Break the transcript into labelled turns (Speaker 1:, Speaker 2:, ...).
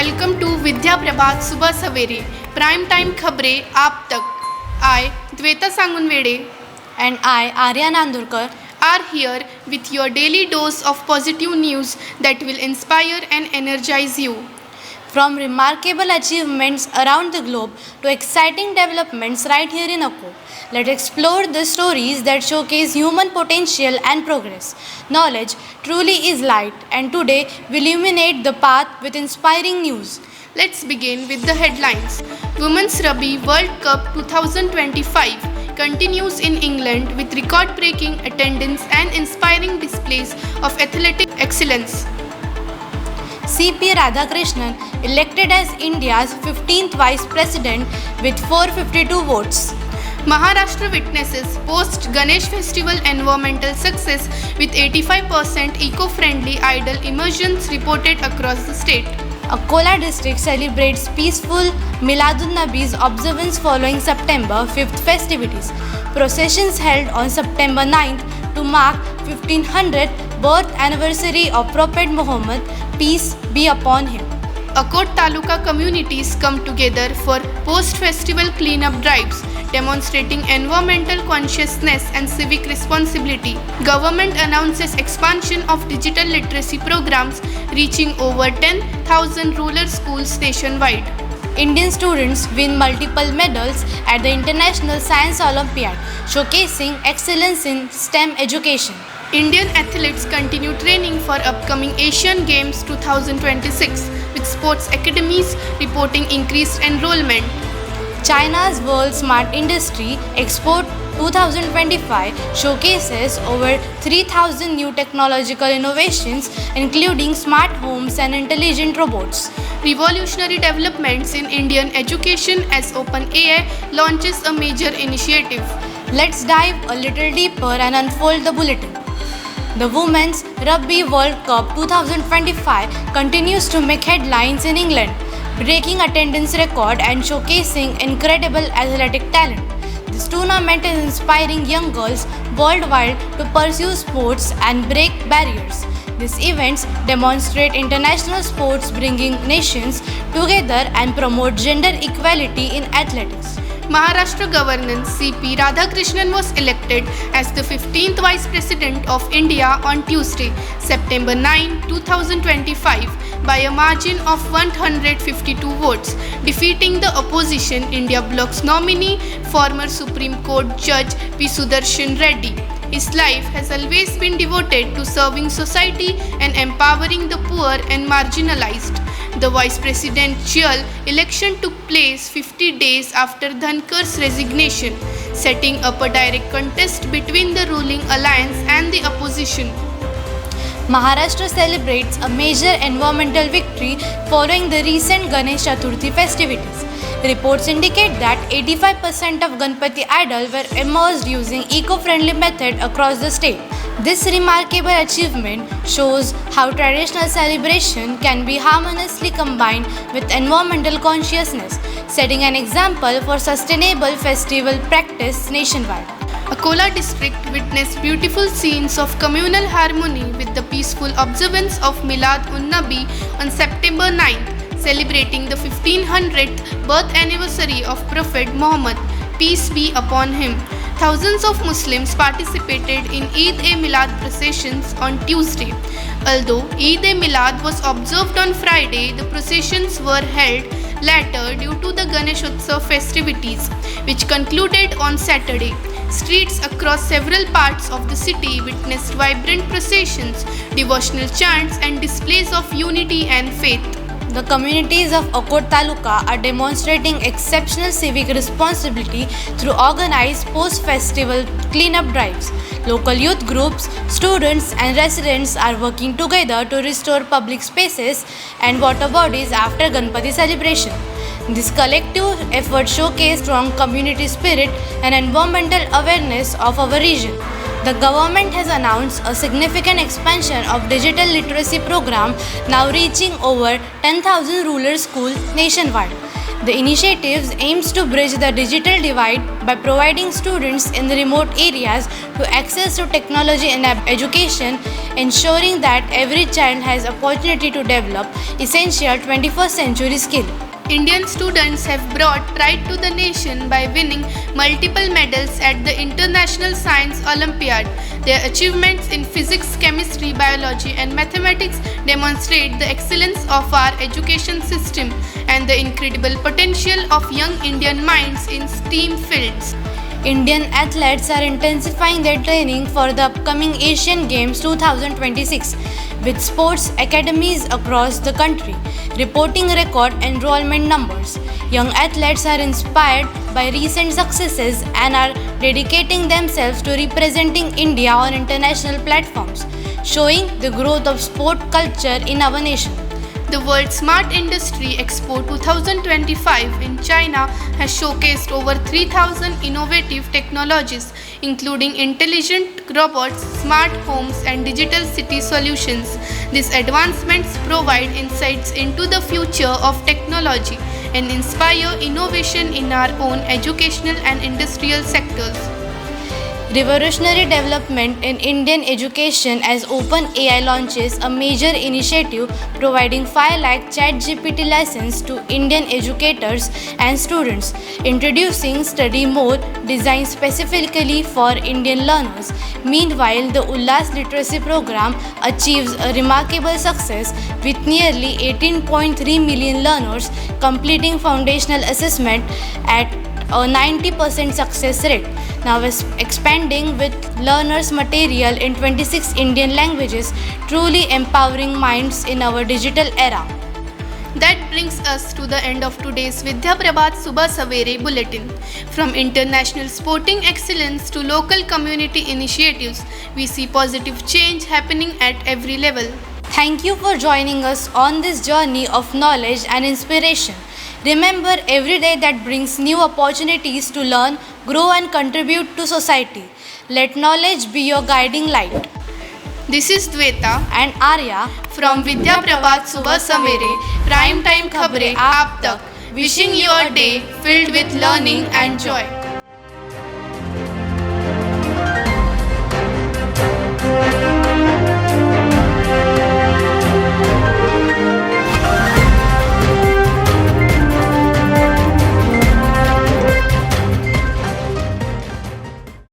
Speaker 1: Welcome to विद्या प्रभात सुबह सवेरे prime time खबरें आप तक। I, Dweta Sangunvede,
Speaker 2: And I, Arya Nandurkar,
Speaker 1: are here with your daily dose of positive news that will inspire and energize you.
Speaker 2: from remarkable achievements around the globe to exciting developments right here in Akko. Let's explore the stories that showcase human potential and progress. Knowledge truly is light, and today we illuminate the path with inspiring news.
Speaker 1: Let's begin with the headlines. Women's Rugby World Cup 2025 continues in England with record-breaking attendance and inspiring displays of athletic excellence.
Speaker 2: C.P. Radhakrishnan elected as India's 15th Vice President with 452 votes.
Speaker 1: Maharashtra witnesses post-Ganesh festival environmental success with 85% eco-friendly idol immersions reported across the state.
Speaker 2: Akola district celebrates peaceful Miladun-Nabi's observance following September 5th festivities. Processions held on September 9th to mark 1500th birth anniversary of Prophet Muhammad, peace be upon him.
Speaker 1: Akot Taluka communities come together for post-festival cleanup drives, demonstrating environmental consciousness and civic responsibility. Government announces expansion of digital literacy programs, reaching over 10,000 rural schools nationwide.
Speaker 2: Indian students win multiple medals at the International Science Olympiad, showcasing excellence in STEM education.
Speaker 1: Indian athletes continue training for upcoming Asian Games 2026, with sports academies reporting increased enrollment.
Speaker 2: China's World Smart Industry Expo 2025 showcases over 3,000 new technological innovations, including smart homes and intelligent robots.
Speaker 1: Revolutionary developments in Indian education as OpenAI launches a major initiative.
Speaker 2: Let's dive a little deeper and unfold the bulletin. The Women's Rugby World Cup 2025 continues to make headlines in England, breaking attendance record and showcasing incredible athletic talent. This tournament is inspiring young girls worldwide to pursue sports and break barriers. These events demonstrate international sports bringing nations together and promote gender equality in athletics.
Speaker 1: Maharashtra Governor C.P. Radhakrishnan was elected as the 15th Vice President of India on Tuesday, September 9, 2025, by a margin of 152 votes, defeating the opposition India Bloc's nominee, former Supreme Court Judge P. Sudarshan Reddy. His life has always been devoted to serving society and empowering the poor and marginalized. The vice presidential election took place 50 days after Dhankar's resignation, setting up a direct contest between the ruling alliance and the opposition.
Speaker 2: Maharashtra celebrates a major environmental victory following the recent Ganesh Chaturthi festivities. Reports indicate that 85% of Ganpati idols were immersed using eco-friendly method across the state. This remarkable achievement shows how traditional celebration can be harmoniously combined with environmental consciousness, setting an example for sustainable festival practice nationwide.
Speaker 1: Akola district witnessed beautiful scenes of communal harmony with the peaceful observance of Milad-un-Nabi on September 9th, celebrating the 1500th birth anniversary of Prophet Muhammad, peace be upon him. Thousands of Muslims participated in Eid-e-Milad processions on Tuesday. Although Eid-e-Milad was observed on Friday, the processions were held later due to the Ganeshotsav festivities, which concluded on Saturday. Streets across several parts of the city witnessed vibrant processions, devotional chants, and displays of unity and faith.
Speaker 2: The communities of Akot Taluka are demonstrating exceptional civic responsibility through organized post-festival cleanup drives. Local youth groups, students and residents are working together to restore public spaces and water bodies after Ganpati celebration. This collective effort showcases strong community spirit and environmental awareness of our region. The government has announced a significant expansion of digital literacy program, now reaching over 10,000 rural schools nationwide. The initiatives aims to bridge the digital divide by providing students in the remote areas to access to technology and education, ensuring that every child has opportunity to develop essential 21st century skill.
Speaker 1: Indian students have brought pride to the nation by winning multiple medals at the International Science Olympiad. Their achievements in physics, chemistry, biology, and mathematics demonstrate the excellence of our education system and the incredible potential of young Indian minds in STEAM fields.
Speaker 2: Indian athletes are intensifying their training for the upcoming Asian Games 2026 with sports academies across the country, reporting record enrollment numbers. Young athletes are inspired by recent successes and are dedicating themselves to representing India on international platforms, showing the growth of sport culture in our nation.
Speaker 1: The World Smart Industry Expo 2025 in China has showcased over 3,000 innovative technologies, including intelligent robots, smart homes, and digital city solutions. These advancements provide insights into the future of technology and inspire innovation in our own educational and industrial sectors.
Speaker 2: Revolutionary development in Indian education as OpenAI launches a major initiative providing 5 lakh ChatGPT license to Indian educators and students, introducing study mode designed specifically for Indian learners. Meanwhile, the Ullas Literacy Program achieves a remarkable success with nearly 18.3 million learners completing foundational assessment at a 90% success rate, now is expanding with learners material in 26 Indian languages, truly empowering minds in our digital era.
Speaker 1: That brings us to the end of today's Vidya Prabhat Subah Savere Bulletin. From international sporting excellence to local community initiatives, we see positive change happening at every level.
Speaker 2: Thank you for joining us on this journey of knowledge and inspiration. Remember, every day that brings new opportunities to learn, grow, and contribute to society. Let knowledge be your guiding light.
Speaker 1: This is Dweta
Speaker 2: And Arya
Speaker 1: from Vidya Prabhat Subah Savere, Prime Time Khabrein Aap Tak, wishing you a day filled with learning and joy.